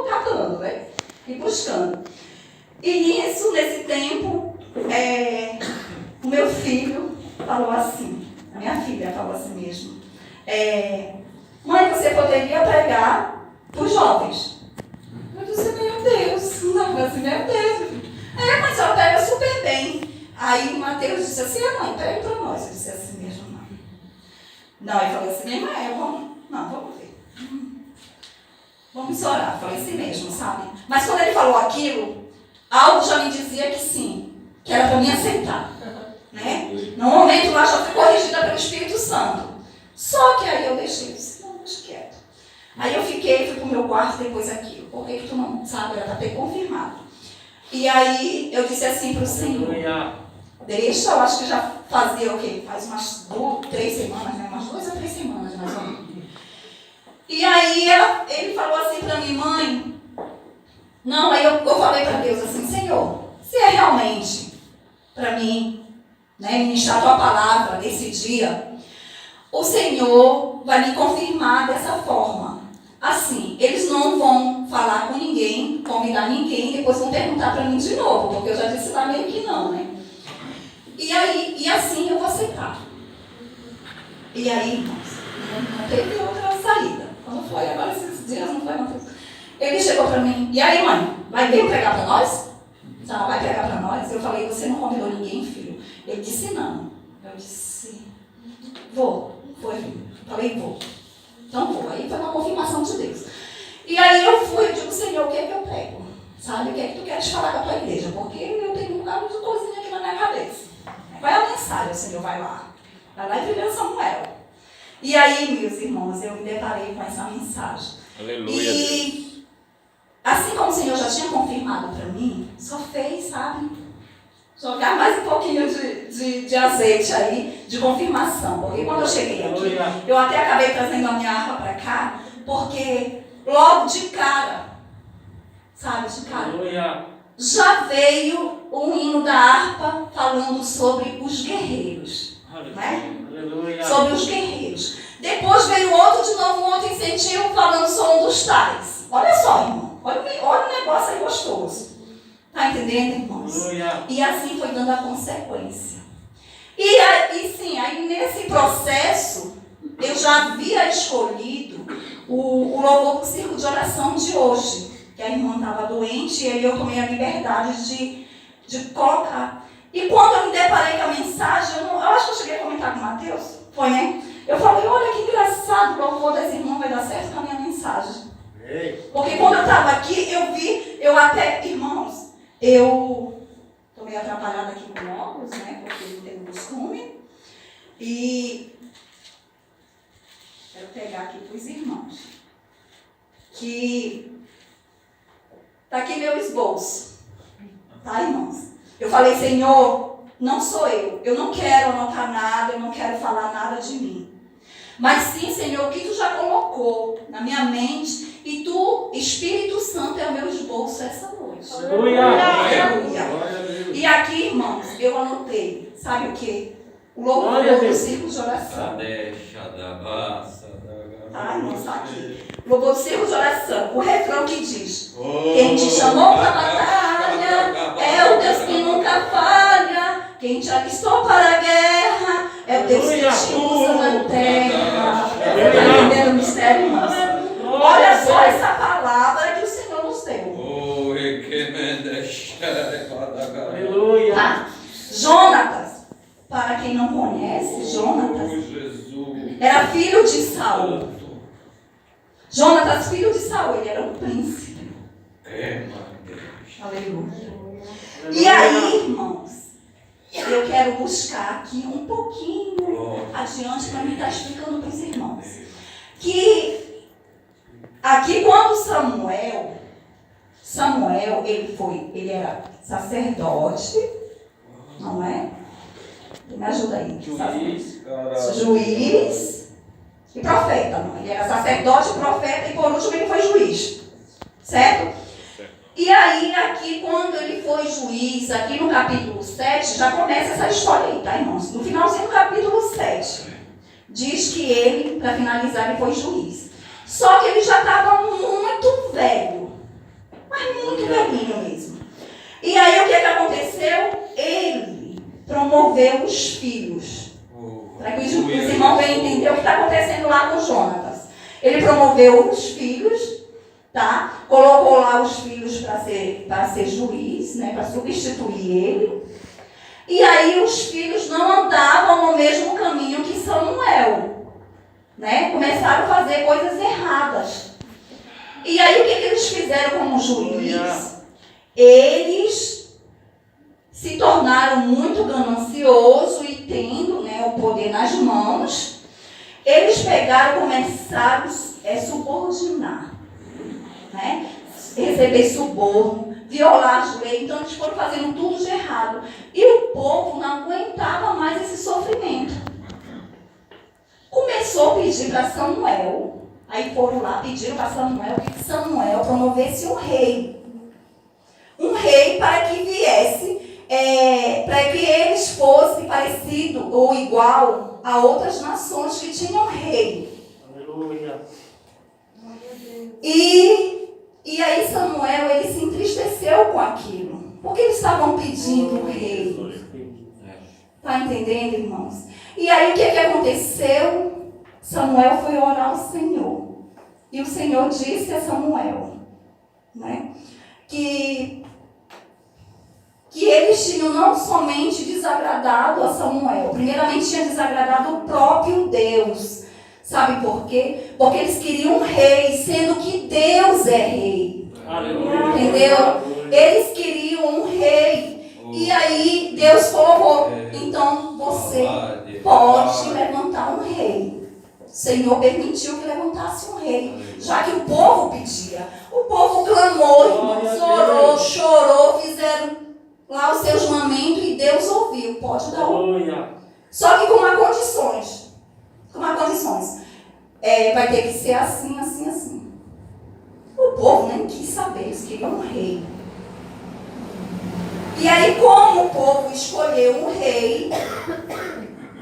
catando, né? E buscando. E isso, nesse tempo, o meu filho falou assim, a minha filha falou assim mesmo, mãe, você poderia pregar para os jovens? Eu disse, meu Deus, não, eu disse, meu Deus. Mas ela prega super bem. Aí o Mateus disse assim, mãe, prega para nós. Eu disse assim mesmo, não. Não, ele falou assim, minha mãe, vamos ver. Vamos orar. Eu falei assim mesmo, sabe? Mas quando ele falou aquilo, algo já me dizia que sim, que era para mim aceitar. Né? No momento lá já fui corrigida pelo Espírito Santo. Só que aí eu deixei, eu disse, não, deixa quieto. Aí eu fui para o meu quarto depois aquilo. Por que tu não sabe? Era para ter confirmado. E aí eu disse assim para o Senhor, deixa, eu acho que já fazia o quê? Faz umas 3 semanas, né? Umas 2 a 3 semanas mais ou menos. E aí ele falou assim para mim, mãe, não, aí eu falei para Deus assim, Senhor, se é realmente para mim, né, ministrar a tua palavra nesse dia, o Senhor vai me confirmar dessa forma. Assim, eles não vão falar com ninguém, convidar ninguém, depois vão perguntar para mim de novo, porque eu já disse lá meio que não, né? E assim eu vou aceitar. E aí, irmãos, não teve outra saída. Quando foi, agora esses dias não foi mais. Ele chegou para mim, e aí, mãe, vai vir pregar para nós? Não, vai pregar para nós? Eu falei, você não convidou ninguém, filho? Ele disse, não. Eu disse, vou. Foi, filho. Falei, vou. Então vou. Aí foi uma confirmação de Deus. E aí eu fui e digo, Senhor, o que é que eu prego? Sabe, o que é que tu queres falar com a tua igreja? Porque eu tenho um bocado de coisinha aqui na minha cabeça. Qual é a mensagem, Senhor? Vai lá. Vai lá e 1 Samuel. E aí, meus irmãos, eu me deparei com essa mensagem. Aleluia. E assim como o Senhor já tinha confirmado para mim, só fez, sabe? Jogar mais um pouquinho de azeite aí, de confirmação. Porque quando eu cheguei aqui, eu até acabei trazendo a minha harpa para cá, porque logo de cara, sabe, de cara, já veio um hino da harpa falando sobre os guerreiros. Né? Sobre os guerreiros. Depois veio outro de novo, um outro incentivo falando sobre dos tais. Olha só, irmão. Olha o negócio aí gostoso. Está entendendo, irmãos? E assim foi dando a consequência. E sim, aí nesse processo, eu já havia escolhido o louvor do circo de oração de hoje. Que a irmã estava doente e aí eu tomei a liberdade de colocar. E quando eu me deparei com a mensagem, eu acho que eu cheguei a comentar com o Mateus. Foi, né? Eu falei, olha que engraçado, o louvor das irmãs vai dar certo com a minha mensagem. Porque quando eu estava aqui, eu até, irmãos, eu estou meio atrapalhada aqui com óculos, né? Porque eu tenho costume. E quero pegar aqui para os irmãos. Que está aqui meu esboço. Tá, irmãos? Eu falei, Senhor, não sou eu não quero anotar nada, eu não quero falar nada de mim. Mas sim, Senhor, o que tu já colocou na minha mente e tu, Espírito Santo, é o meu esboço essa noite. Aleluia. E aqui, irmãos, eu anotei, sabe o quê? O louvor do círculo de oração. Tá, irmãos, tá aqui. Louvor do círculo de oração. O refrão que diz, quem te chamou para a batalha é o Deus que nunca falha. Quem te alistou para a guerra é o Deus que te usa na terra. Está entendendo o mistério, irmãos? Olha só essa palavra que o Senhor nos deu. Tá? Jonatas, para quem não conhece, Jonatas era filho de Saul. Jonatas, filho de Saul, ele era um príncipe. Aleluia. E aí, irmãos, eu quero buscar aqui um pouquinho adiante para me estar explicando para os irmãos. Que aqui quando Samuel, ele era sacerdote, não é? Me ajuda aí. Juiz e profeta. Não? Ele era sacerdote, profeta e por último ele foi juiz. Certo? E aí, aqui, quando ele foi juiz, aqui no capítulo 7, já começa essa história aí, tá, irmãos? No finalzinho do capítulo 7, diz que ele, para finalizar, ele foi juiz. Só que ele já estava muito velho. muito velhinho mesmo. E aí o que aconteceu? Ele promoveu os filhos. Para que os irmãos venham entender o que está acontecendo lá com Jonatas. Ele promoveu os filhos, tá? Colocou lá os filhos para ser juiz, né? Para substituir ele. E aí os filhos não andavam no mesmo caminho que Samuel, né? Começaram a fazer coisas erradas. E aí o que eles fizeram como juiz? Eles se tornaram muito gananciosos e tendo, né, o poder nas mãos, eles pegaram e começaram a subordinar, né? Receber suborno, violar as leis. Então eles foram fazendo tudo de errado. E o povo não aguentava mais esse sofrimento. Começou a pedir para Samuel. Aí foram lá, pediram para Samuel que Samuel promovesse um rei. Um rei para que viesse, para que eles fossem parecidos ou igual a outras nações que tinham rei. Aleluia. E aí Samuel, ele se entristeceu com aquilo. Porque eles estavam pedindo um rei. Está entendendo, irmãos? E aí o que aconteceu? Samuel foi orar ao Senhor. E o Senhor disse a Samuel, né, que eles tinham não somente desagradado a Samuel, primeiramente tinha desagradado o próprio Deus. Sabe por quê? Porque eles queriam um rei, sendo que Deus é rei. Aleluia. Entendeu? Eles queriam um rei. E aí Deus falou, então você pode levantar um rei. O Senhor permitiu que levantasse um rei, já que o povo pedia. O povo clamou, irmãos, orou, chorou, fizeram lá o seu juramento e Deus ouviu. Pode dar um. Só que com uma condições. Vai ter que ser assim, assim, assim. O povo nem quis saber, eles queriam um rei. E aí, como o povo escolheu um rei,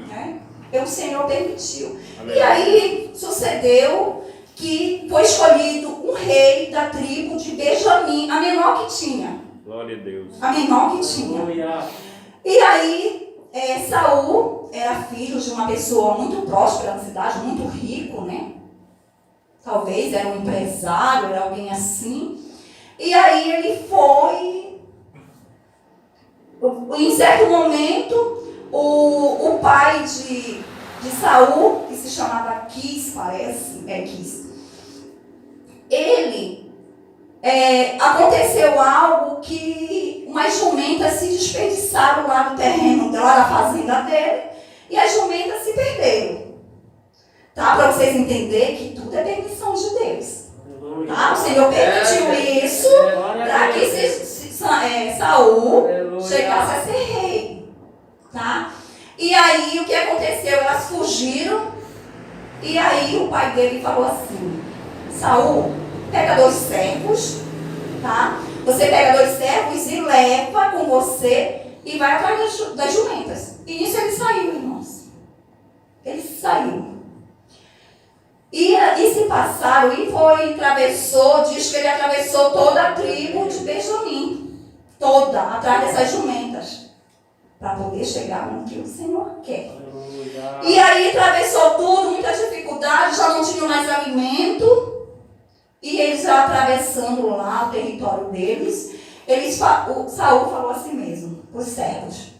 né, o Senhor permitiu. Amém. E aí, sucedeu que foi escolhido um rei da tribo de Benjamim, a menor que tinha. Glória a Deus. A menor que tinha. Aleluia. E aí, Saul era filho de uma pessoa muito próspera na cidade, muito rico, né? Talvez era um empresário, era alguém assim. E aí ele foi. Em certo momento, o pai de Saul, que se chamava Quis, parece, Quis, ele, aconteceu algo que umas jumentas se desperdiçaram lá do terreno, lá da fazenda dele, e as jumentas se perderam. Tá? Para vocês entenderem que tudo é permissão de Deus. Tá? O Senhor permitiu isso para que Saul chegasse a ser rei. Tá? E aí o que aconteceu? Elas fugiram. E aí o pai dele falou assim: Saul, pega 2 servos, tá? Você pega 2 servos e leva com você e vai atrás das jumentas. E nisso ele saiu, irmãos. Ele saiu. E se passaram e diz que ele atravessou toda a tribo de Benjamim. Toda, atrás dessas jumentas. Para poder chegar no que o Senhor quer. E aí atravessou tudo, muitas dificuldades, já não tinham mais alimento. E eles atravessando lá o território deles, Saul falou assim mesmo, para os servos.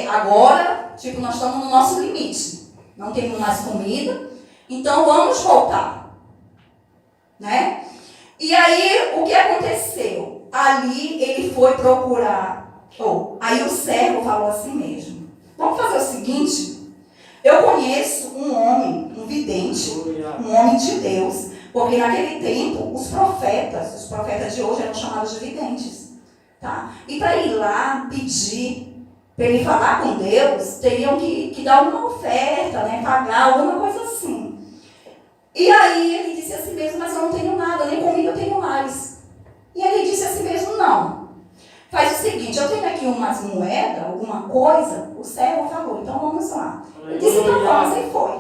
Agora, nós estamos no nosso limite. Não temos mais comida. Então vamos voltar, né? E aí o que aconteceu? Ali ele foi procurar. Aí o servo falou assim mesmo: vamos fazer o seguinte. Eu conheço um homem, um vidente, um homem de Deus, porque naquele tempo os profetas de hoje eram chamados de videntes, tá? E para ir lá pedir, para ele falar com Deus, teriam que dar uma oferta, né? Pagar alguma coisa assim. E aí ele disse assim mesmo: mas eu não tenho nada, nem comida eu tenho mais. E ele disse assim mesmo: não. Faz o seguinte, eu tenho aqui umas moedas, alguma coisa. O servo falou: então vamos lá. Ele disse: então vamos, e foi.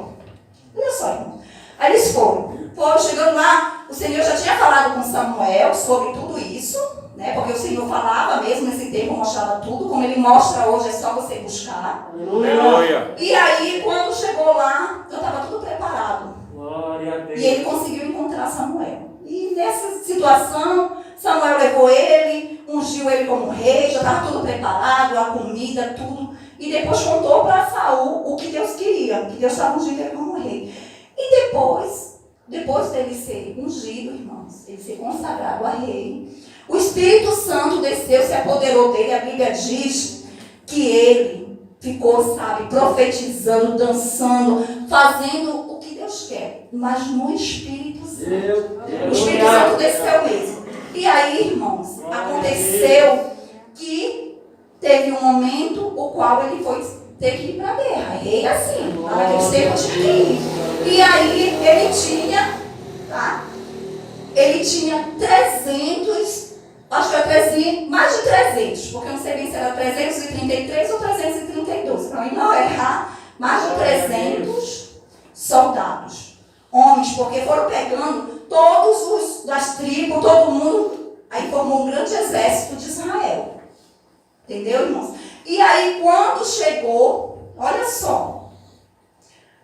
Olha só, irmão. Aí eles foram chegando lá, o Senhor já tinha falado com Samuel sobre tudo isso, né? Porque o Senhor falava mesmo nesse tempo, mostrava tudo, como Ele mostra hoje, é só você buscar. Aleluia. E aí, quando chegou lá, eu estava tudo preparado. Glória a Deus. E ele conseguiu encontrar Samuel. E nessa situação, Samuel levou ele, ungiu ele como rei, já estava tudo preparado, a comida, tudo. E depois contou para Saul o que Deus queria, que Deus estava ungindo ele como rei. E depois dele ser ungido, irmãos, ele ser consagrado a rei, o Espírito Santo desceu, se apoderou dele. A Bíblia diz que ele ficou, sabe, profetizando, dançando, fazendo o que Deus quer, mas no Espírito Santo. O Espírito Santo desceu mesmo. E aí, irmãos, aconteceu que teve um momento o qual ele teve que ir para a guerra. Rei assim, lá naqueles tempos tinha que ir. E aí ele tinha, tá? Ele tinha 300, acho que era mais de 300, porque eu não sei bem se era 333 ou 332, para mim não errar, mais de 300 soldados, homens, porque foram pegando todos os das tribos, todo mundo, aí formou um grande exército de Israel. Entendeu, irmãos? E aí, quando chegou, olha só,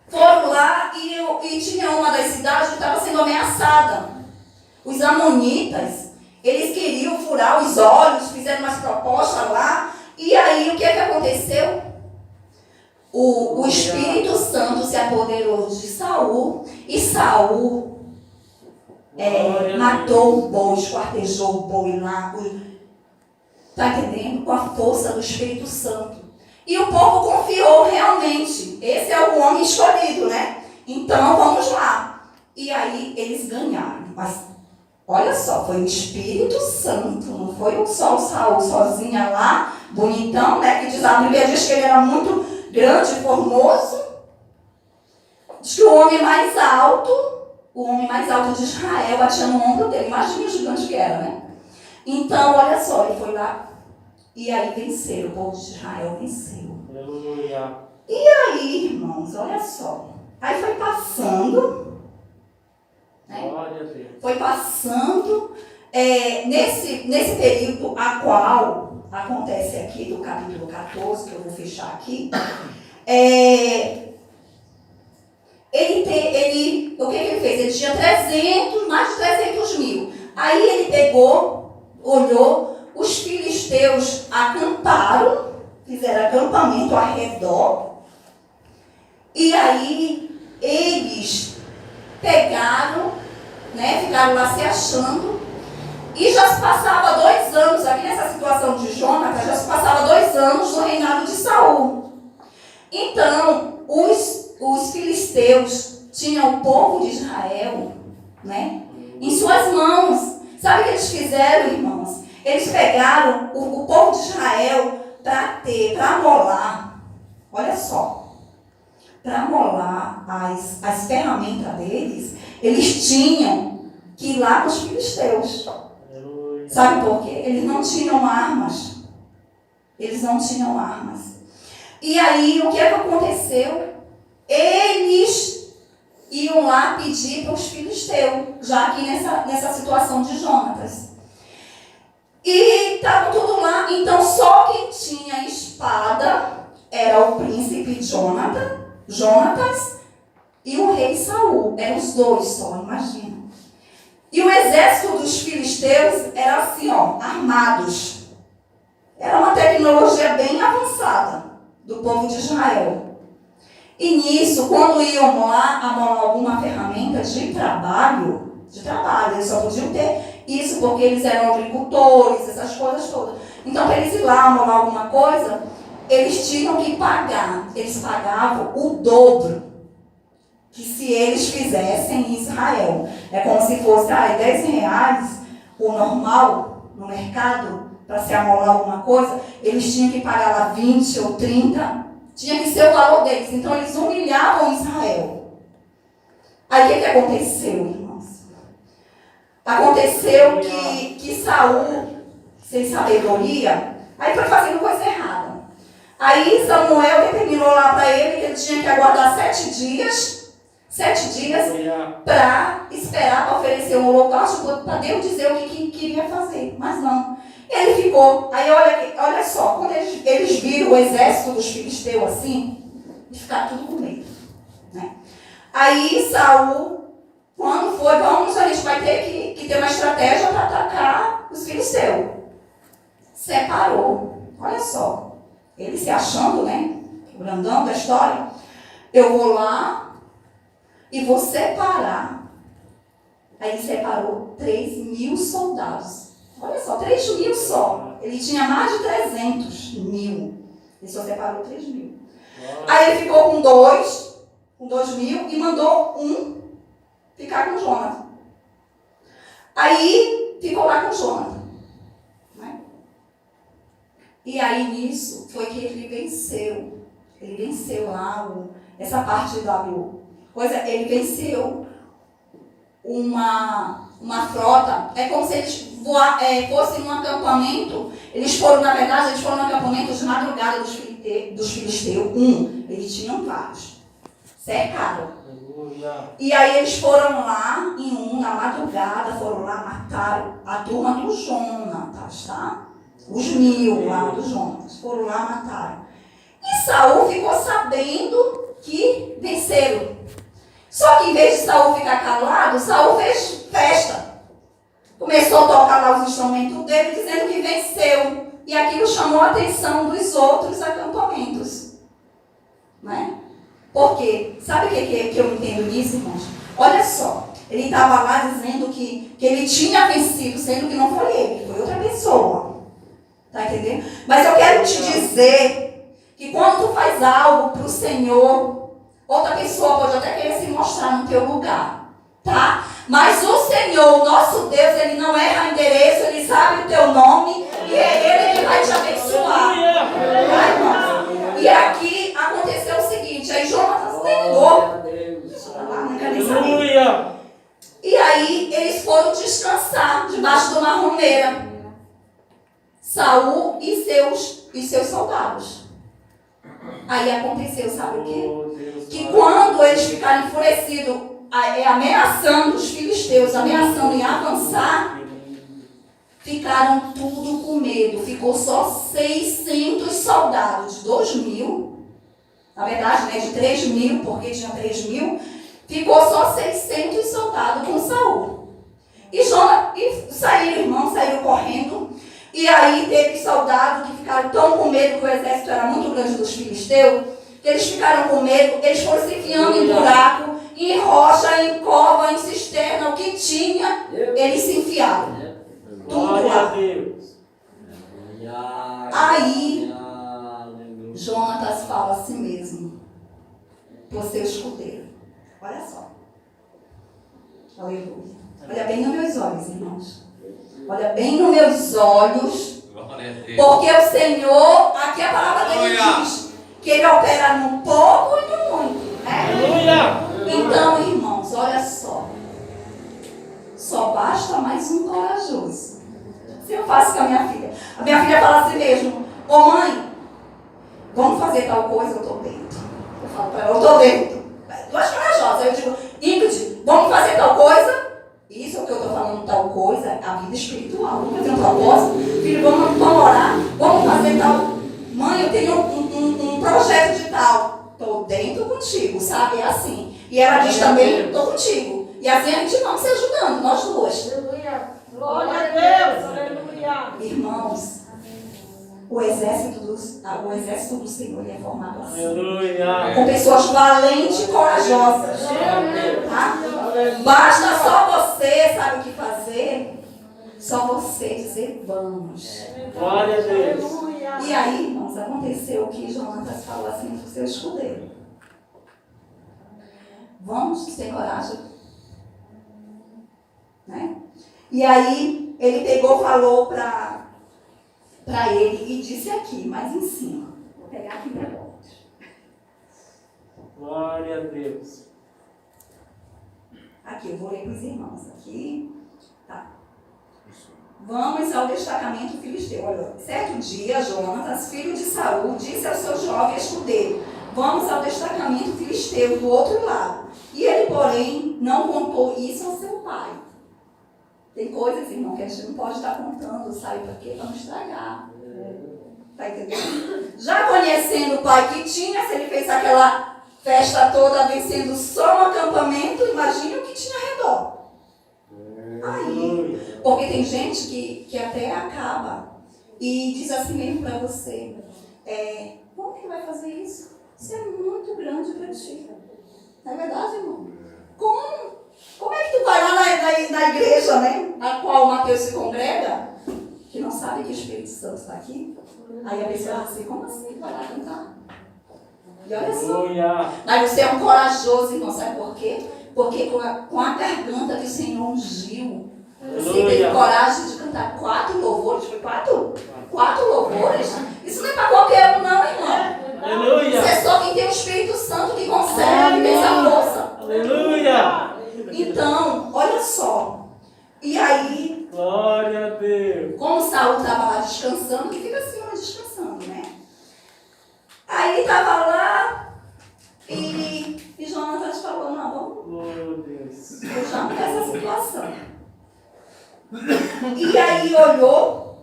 foram lá e tinha uma das cidades que estava sendo ameaçada. Os amonitas, eles queriam furar os olhos, fizeram umas propostas lá. E aí, o que é que aconteceu? O Espírito Santo se apoderou de Saul, e Saul matou o boi, esquartejou o boi lá. Está entendendo? Com a força do Espírito Santo. E o povo confiou realmente. Esse é o homem escolhido, né? Então, vamos lá. E aí, eles ganharam. Mas, olha só, foi o Espírito Santo. Não foi só o Saul sozinha lá, bonitão, né? Que diz, a Bíblia diz que ele era muito grande e formoso. Diz que o homem mais alto de Israel batia no ombro dele. Imagina o gigante que era, né? Então, olha só, ele foi lá e aí venceu, o povo de Israel venceu. Aleluia. E aí, irmãos, olha só, aí foi passando, né? Glória a Deus. Foi passando, nesse período a qual acontece aqui do capítulo 14, que eu vou fechar aqui, o que ele fez? Ele tinha mais de 300 mil. Aí ele pegou, olhou, os filisteus acamparam, fizeram acampamento ao redor, e aí eles pegaram, né, ficaram lá se achando, e já se passava 2 anos, aqui nessa situação de Jonatas, já se passava 2 anos no reinado de Saul. Então, os filisteus tinham o povo de Israel, né, em suas mãos. Sabe o que eles fizeram, irmãos? Eles pegaram o povo de Israel para amolar, olha só, para amolar as ferramentas deles, eles tinham que ir lá nos filisteus. Aleluia. Sabe por quê? Eles não tinham armas. E aí, o que é que aconteceu? Eles iam lá pedir para os filisteus, já aqui nessa situação de Jonatas. E estavam tudo lá, então só quem tinha espada era o príncipe Jonatas e o rei Saul. Eram os 2 só, imagina. E o exército dos filisteus era assim, ó, armados. Era uma tecnologia bem avançada do povo de Israel. E nisso, quando iam lá amolar alguma ferramenta de trabalho, eles só podiam ter isso porque eles eram agricultores, essas coisas todas. Então, para eles ir lá amolar alguma coisa, eles tinham que pagar. Eles pagavam o dobro que se eles fizessem em Israel. É como se fosse R$10 o normal no mercado, para se amolar alguma coisa, eles tinham que pagar lá 20 ou 30, tinha que ser o valor deles. Então, eles humilhavam Israel. Aí, o que aconteceu, irmãos? Aconteceu que Saul, sem sabedoria, aí foi fazendo coisa errada. Aí Samuel determinou lá para ele que ele tinha que aguardar 7 dias para esperar para oferecer um holocausto para Deus dizer o que queria fazer. Mas não, conversando. Ele ficou, aí olha só, quando eles viram o exército dos filisteus assim, eles ficaram tudo com medo, né? Aí Saul, quando foi, a gente vai ter que ter uma estratégia para atacar os filisteus. Separou, olha só, ele se achando, né, o grandão da história, eu vou lá e vou separar. Aí ele separou 3.000 soldados. Olha só, 3.000 só. Ele tinha mais de 300.000. Ele só separou 3.000. Aí ele ficou com 2.000 e mandou um ficar com Jonathan. Aí ficou lá com Jonathan. Né? E aí nisso foi que ele venceu. Ele venceu lá essa parte da coisa. Ele venceu uma frota. É como se eles fossem num acampamento. Eles foram no acampamento de madrugada dos filisteus. Eles tinham vários. Cercaram. E aí eles foram lá, na madrugada, foram lá, mataram a turma do Jonatas, tá? Os 1.000 lá do Jonatas. Foram lá, mataram. E Saul ficou sabendo que venceram. Só que em vez de Saul ficar calado, Saul fez festa. Começou a tocar lá os instrumentos dele, dizendo que venceu. E aquilo chamou a atenção dos outros acampamentos. Né? Por quê? Sabe o que eu entendo nisso, irmãos? Olha só, ele estava lá dizendo que ele tinha vencido, sendo que não foi ele, foi outra pessoa. Tá entendendo? Mas eu quero te dizer que quando tu faz algo para o Senhor, outra pessoa pode até querer se mostrar no teu lugar, tá? Mas o Senhor, o nosso Deus, Ele não erra endereço, Ele sabe o teu nome e é Ele que vai te abençoar. Tá, irmãos? E aqui aconteceu o seguinte, aí Jonatas negou. E aí eles foram descansar debaixo de uma romeira. Saul e seus soldados. Aí aconteceu, sabe o quê? Que quando eles ficaram enfurecidos, ameaçando os filisteus, ameaçando em avançar, ficaram tudo com medo. Ficou só 600 soldados, de 2.000, na verdade, né, de 3.000, porque tinha 3.000, ficou só 600 soldados com Saul. E saíram, irmãos, saíram correndo. E aí teve soldados que ficaram tão com medo que o exército era muito grande dos filisteus, que eles ficaram com medo, eles foram se enfiando em buraco, em rocha, em cova, em cisterna, o que tinha, eles se enfiaram. Tudo lá. Aí, Jonatas fala assim mesmo, você é o escudeiro. Olha só. Aleluia. Olha bem nos meus olhos, irmãos. Olha bem nos meus olhos, porque o Senhor, aqui a palavra dele diz que Ele opera no pouco e no muito. Né? Então, irmãos, olha só basta mais um corajoso. Se eu faço com a minha filha fala assim mesmo, ô mãe, vamos fazer tal coisa, eu estou dentro. Eu falo para ela, eu estou dentro. Duas corajosas, eu digo, Ingrid, vamos fazer tal coisa? Isso é o que eu estou falando, tal coisa, a vida espiritual. Vamos fazer um propósito. Filho, vamos orar. Vamos fazer tal. Mãe, eu tenho um projeto de tal. Estou dentro contigo, sabe? É assim. E ela diz também, estou contigo. E assim a gente vamos se ajudando, nós duas. Aleluia. Glória a Deus. Aleluia. Irmãos, o exército do Senhor é formado assim. Aleluia. Com pessoas valentes e corajosas. Tá? Basta só você, sabe o que fazer? Só você dizer vamos. Glória a Deus. E aí, irmãos, aconteceu que Jonatas falou assim para o seu escudeiro. Vamos, sem coragem. Né? E aí, ele pegou, falou para ele e disse aqui, mais em cima. Vou pegar aqui para baixo. Glória a Deus. Aqui, eu vou ler para os irmãos. Aqui, tá. Vamos ao destacamento filisteu. Olha, certo dia, Jonatas, filho de Saul, disse ao seu jovem escudeiro, vamos ao destacamento filisteu do outro lado. E ele, porém, não contou isso ao seu pai. Tem coisas, irmão, que a gente não pode estar contando, sabe por quê? Para não estragar. Tá entendendo? Já conhecendo o pai que tinha, se ele fez aquela festa toda vencendo só um acampamento, imagine o que tinha ao redor. Aí, porque tem gente que até acaba e diz assim mesmo para você, como que vai fazer isso? Isso é muito grande para ti. Não é verdade, irmão? Como é que tu vai lá na igreja, né? A qual o Mateus se congrega, que não sabe que o Espírito Santo está aqui? Aí a pessoa diz assim, como assim? Vai lá cantar? E olha só. Mas você é um corajoso, irmão, sabe por quê? Porque com a garganta que o Senhor ungiu, você teve coragem de cantar 4 louvores. Foi 4? 4 louvores? Isso não é para qualquer um, não, irmão. Aleluia. Isso é só quem tem o Espírito Santo que consegue ter essa força. Aleluia. Então, olha só. E aí, glória a Deus. Como Saul estava lá descansando, que fica assim, descansando, né? Aí estava lá e Jonatas falou, não, vamos deixar essa situação. E aí olhou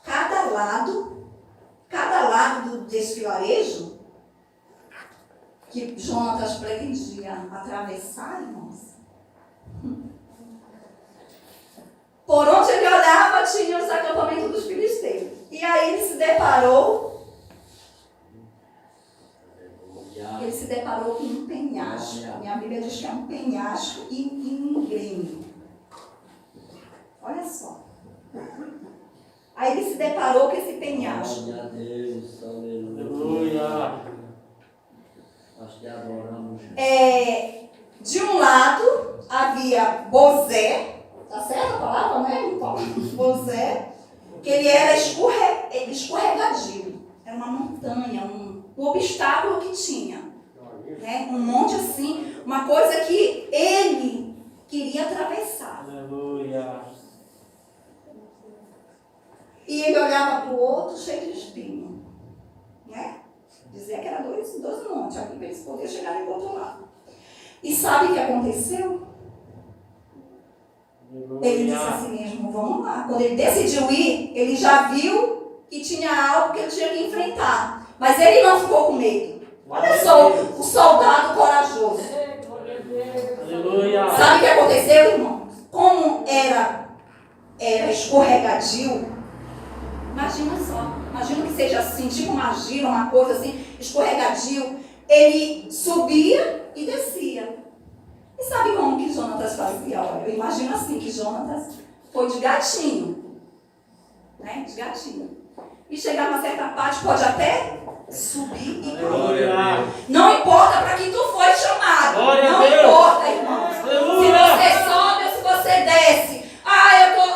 cada lado desse vilarejo que Jonatas pretendia atravessar, irmãos. Por onde ele olhava, tinha os acampamentos dos filisteus. E aí ele se deparou com um penhasco. Minha Bíblia diz que é um penhasco íngreme. Olha só. Aí ele se deparou com esse penhasco. Glória a Deus, aleluia. Nós te adoramos. De um lado havia Bozé, tá certo a palavra, né? Bozé, que ele era escorregadio. Era uma montanha, um obstáculo que tinha. Né? Um monte assim, uma coisa que ele queria atravessar. Aleluia. E ele olhava para o outro cheio de espinho. Né? Dizia que era dois montes aqui para eles poderem chegar do outro lado. E sabe o que aconteceu? Ele disse assim mesmo, vamos lá. Quando ele decidiu ir, ele já viu que tinha algo que ele tinha que enfrentar. Mas ele não ficou com medo. Olha só o soldado corajoso. Aleluia. Sabe o que aconteceu, irmão? Como era escorregadio, imagina só. Imagina que seja assim, tipo uma gira, uma coisa assim, escorregadio. Ele subia e descia. E sabe como que Jonatas fazia? Olha, eu imagino assim, que Jonatas foi de gatinho. Né? De gatinho. E chegava a certa parte, pode até subir e cair. Não importa para que tu foi chamado. Não importa, irmão. Se você sobe ou se você desce.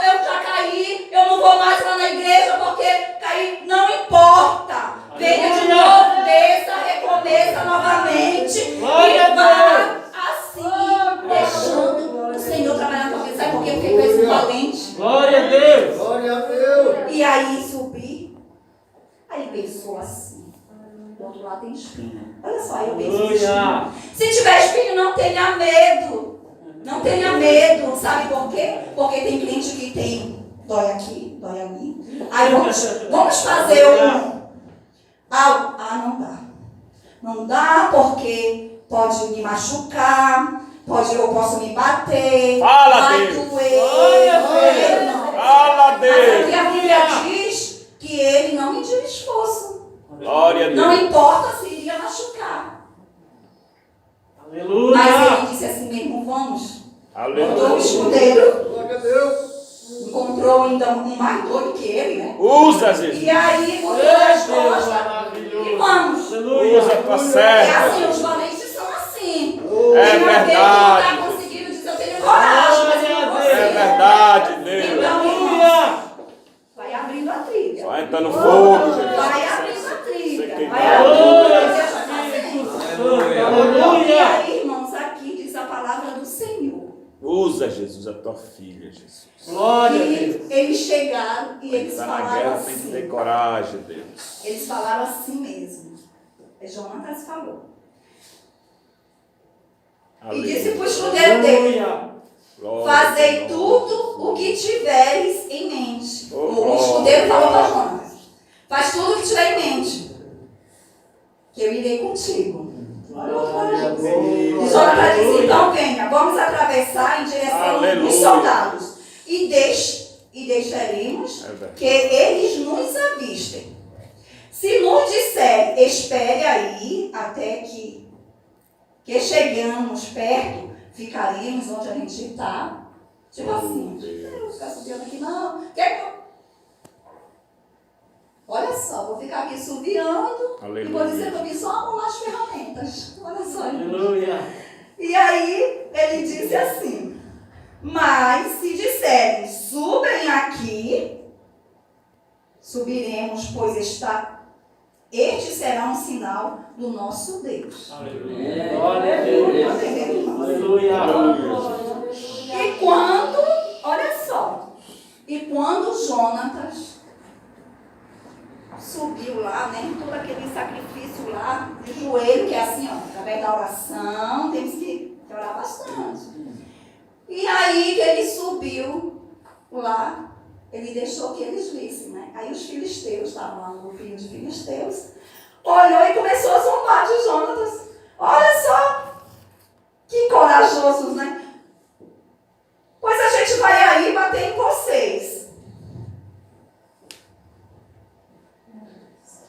Eu já caí, eu não vou mais lá na igreja porque caí. Não importa. Venha de novo, desça, recomeça novamente. E vá assim, deixando o Senhor trabalhar na tua vida. Sabe por quê? Porque tu és valente. Glória a Deus. Glória a Deus. E aí subi. Aí pensou assim. Do outro lado tem espinho. Olha só, aí eu penso espinho. Se tiver espinho, não tenha medo. Não tenha medo. Sabe por quê? Porque tem cliente que tem dói aqui, dói ali. Aí vamos fazer não dá. Não dá porque pode me machucar, eu posso me bater, vai doer. Fala, Deus. E a Bíblia diz que ele não mediu esforço. Glória a Deus. Não importa se iria machucar. Aleluia. Mas ele disse assim mesmo, vamos. Aleluia. Botou o escudeiro. Glória a Deus. Encontrou ainda um mais doido que ele, né? Usa, Jesus. E aí botou as costas e vamos. Usa a tua É serva. assim, os valentes são assim. É Tem alguém que verdade. não está conseguindo dizer, eu tenho coragem, mas eu não consigo. É verdade, Deus. Então, irmão, vai abrindo a trilha. Só entra no fogo, Jesus. Vai abrindo a trilha. Vai Aleluia. abrindo, Deus vai fazendo. E Aleluia. aí, irmãos, aqui diz a palavra do Senhor. Usa, Jesus, a tua filha, Jesus. Glória a E Deus. eles chegaram e eles Está na falaram guerra, tem que ter assim. coragem, Deus. Eles falaram assim mesmo. Jonatas falou. E disse para o escudeiro dele: Aleluia. Fazei tudo o que tiveres em mente. Oh, O escudeiro falou para Jonas. Faz tudo o que tiver em mente. Que eu irei contigo. Olha o outro corajoso. E Jonas disse, então venha, vamos atravessar em direção dos soldados. E deixaremos que eles nos avistem. Se nos disser, espere aí até que chegamos perto, ficaríamos onde a gente está. Tipo assim, eu vou ficar subindo aqui, não. Olha só, vou ficar aqui subiando e vou dizer que eu vim só arrumar as ferramentas. Olha só. Aleluia. E aí ele disse assim, mas se disserem, subem aqui, subiremos, pois este será um sinal do nosso Deus. Aleluia. Glória a Deus. Aleluia. E quando, olha só, e quando Jonatas subiu lá, né, todo aquele sacrifício lá, de joelho, que é assim, ó, através da oração, temos que orar bastante. E aí que ele subiu lá, ele deixou que eles vissem, né? Aí os filisteus, estavam lá no grupinho de filisteus, olhou e começou a zombar de Jonatas. Olha só, que corajosos, né? Pois a gente vai aí bater em vocês.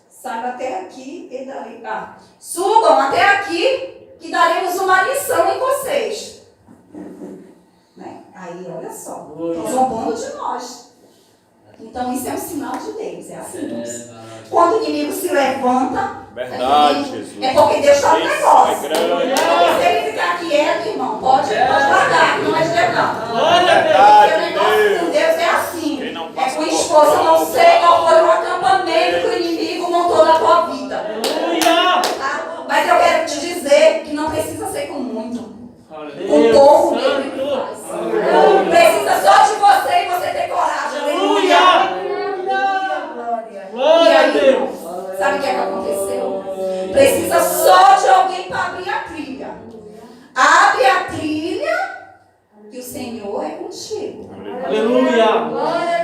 Saiba até aqui e dali. Subam até aqui que daremos uma lição em vocês. Né? Aí, olha só, estão zombando de nós. Então, isso é um sinal de Deus, é assim. Quando o inimigo se levanta, Verdade, Jesus. é porque Deus está no negócio. É grande. Porque se ele ficar quieto, irmão, pode largar, não é de Deus, não. Glória a Porque o Deus. negócio com Deus é assim. Quem não É passa com por esforço. Eu não prova. sei qual foi o acampamento que o inimigo montou na tua vida. Aleluia. Tá? Mas eu quero te dizer que não precisa ser com muito. Aleluia. O povo mesmo que faz. Precisa só de você e você ter coragem. Aleluia. E Glória a aí, Deus. sabe o que é que aconteceu? Precisa só de alguém para abrir a trilha. Abre a trilha que o Senhor é contigo. Aleluia.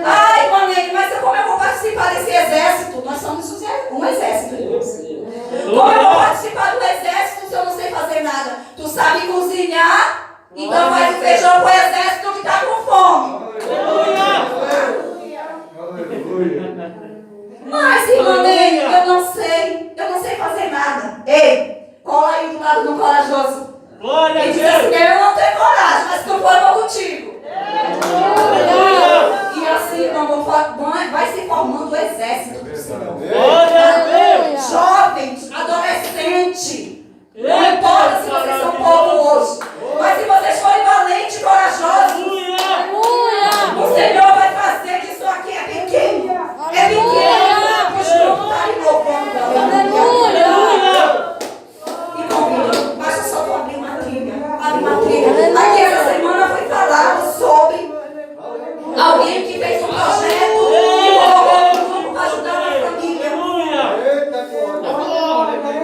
Ai, Manene, mas como eu vou participar desse exército? Nós somos um exército, irmãos. Como eu vou participar do exército se eu não sei fazer nada? Tu sabe cozinhar? Então faz o feijão pro exército que está com fome. Mas, irmã Nene, eu não sei fazer nada. Ei, cola aí do lado do corajoso. Glória a Ele diz assim, Deus. eu não tenho coragem, mas se tu for, eu vou contigo. E assim, irmão, vai se formando o exército do Senhor. Glória a Deus. Jovens, adolescentes, não importa se vocês são pouco hoje, mas se vocês forem valentes e corajosos, o Senhor vai fazer que isso aqui é pequeno. É pequeno. Os grupos estarem louvando. Aleluia. E convido, basta só tu abrir uma trilha. Abre uma trilha. Aqui essa semana foi falado sobre alguém que fez um projeto e colocou no grupo para ajudar uma família.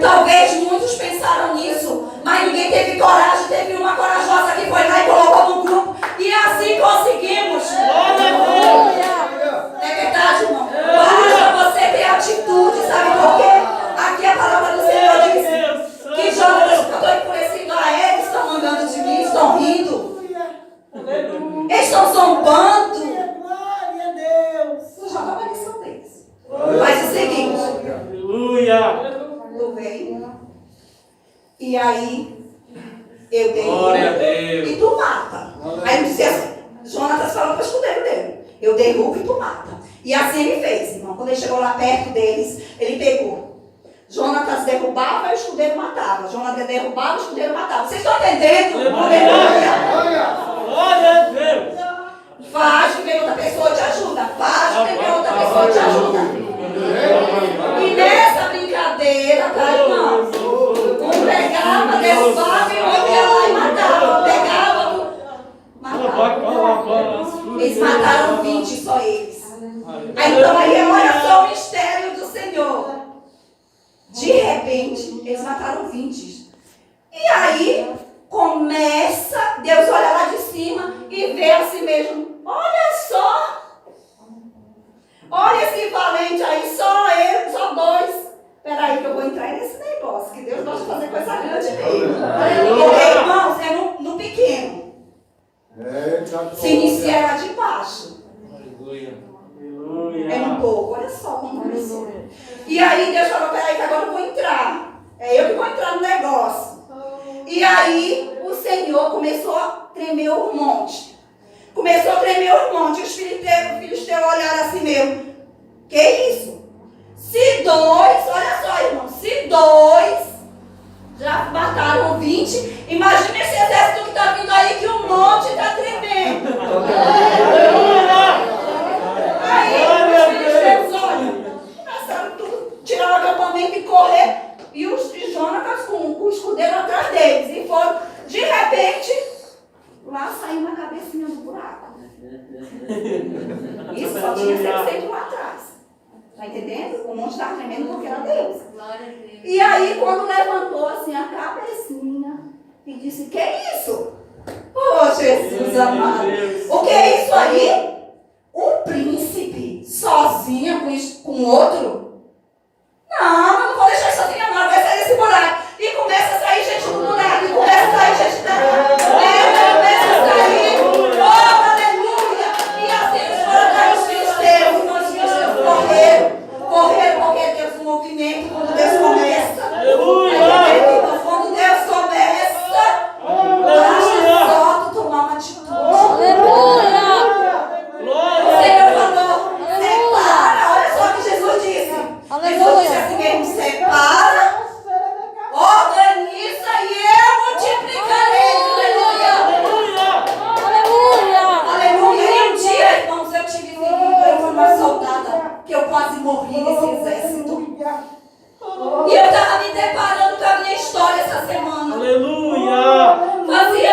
Talvez muitos pensaram nisso, mas ninguém teve coragem. Teve uma corajosa que foi lá e colocou no grupo. E assim conseguimos. É verdade, irmão. Basta você ter atitude, sabe por quê? Aqui a palavra do Senhor diz que Jonas, eu estou enfurecido a eles, estão andando de mim, estão rindo. Eles estão zombando. Tu joga a lição deles. Faz o seguinte. Aleluia. Tu vem. E aí eu derrubo. Glória a Deus. E tu mata. Aí ele disse assim, Jonatas falou para o escudeiro dele. Eu derrubo e tu mata. E assim ele fez, irmão. Quando ele chegou lá perto deles, ele pegou. Jonatas derrubava e o escudeiro matava. Jonatas derrubava e o escudeiro matava. Vocês estão entendendo? Aleluia. Glória a Deus. Faz que vem outra pessoa te ajuda. Faz que vem outra pessoa te ajuda. E nessa brincadeira, tá, irmão? Um pegava, derrubava e outro ia lá e matava. Pegava, matava. Eles mataram 20, só eles. Aí, então aí olha só o mistério do Senhor. De repente, eles mataram 20. E aí, Deus olha lá de cima e vê a si mesmo. Olha só. Olha esse valente aí, só ele, só dois. Peraí que eu vou entrar nesse negócio, que Deus gosta de fazer coisa grande mesmo. Porque, irmãos, é no pequeno. Se inicia lá de baixo. É um pouco, olha só como começou. E aí Deus falou, peraí que agora eu vou entrar. É eu que vou entrar no negócio. E aí o Senhor começou a tremer o monte. Começou a tremer o monte. Os filisteus olharam assim mesmo. Que isso? Se dois, olha só, irmão, se dois já mataram 20, imagina esse exército que está vindo aí que o monte está tremendo. Aí os filisteus, olha, começaram tudo, tiraram o acampamento e correr, e os de Jonatas com o escudeiro atrás deles, e foram, de repente, lá saiu uma cabecinha do buraco. Isso só tinha 600 lá atrás. Tá entendendo? O monte estava tremendo porque era Deus. E aí, quando levantou assim a cabecinha e disse, que é isso? Oh, Jesus amado. O que é isso aí? O príncipe sozinha com outro? Não, eu não vou deixar isso sozinha não, vai sair desse buraco. E começa a sair gente do buraco, e começa a sair gente da... começa a sair. Oh, aleluia! E assim eles foram atrás dos filisteus, e os filisteus correram porque Deus no movimento, quando Deus começa. Aleluia! Quando Deus começa, basta só tu tomar uma atitude. Aleluia! O Senhor falou, separa, olha só o que Jesus disse. Jesus disse assim mesmo, separa, organiza e eu multiplicarei. Aleluia! E um dia, irmãos, eu tive ferido, eu fui uma soldada, que eu quase morri nesse exército. E eu estava me deparando com a minha história essa semana. Eu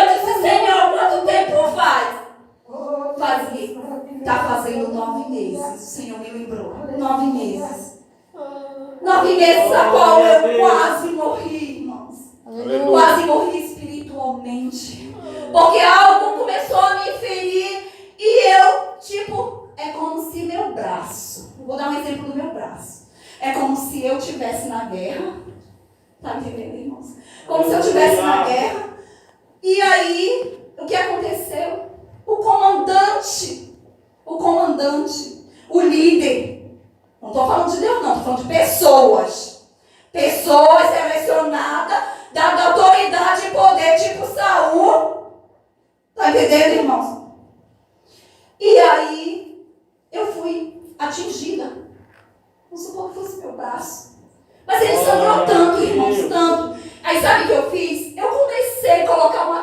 disse, Senhor, quanto tempo faz? Está fazendo 9 meses. O Senhor me lembrou. 9 meses. 9 meses a qual eu quase morri, irmãos. Quase morri espiritualmente. Porque algo começou a me ferir e eu, é como se meu braço, vou dar um exemplo do meu braço. É como se eu estivesse na guerra. Tá entendendo, irmãos? Como se eu estivesse na guerra. E aí, o que aconteceu? O comandante, o líder. Não estou falando de Deus, não. Estou falando de pessoas. Pessoas selecionadas, dada autoridade e poder, tipo Saul. Tá entendendo, irmãos? E aí, eu fui atingida. Não supor que fosse meu braço. Mas ele sangrou tanto, irmãos, tanto. Aí sabe o que eu fiz? Eu comecei a colocar uma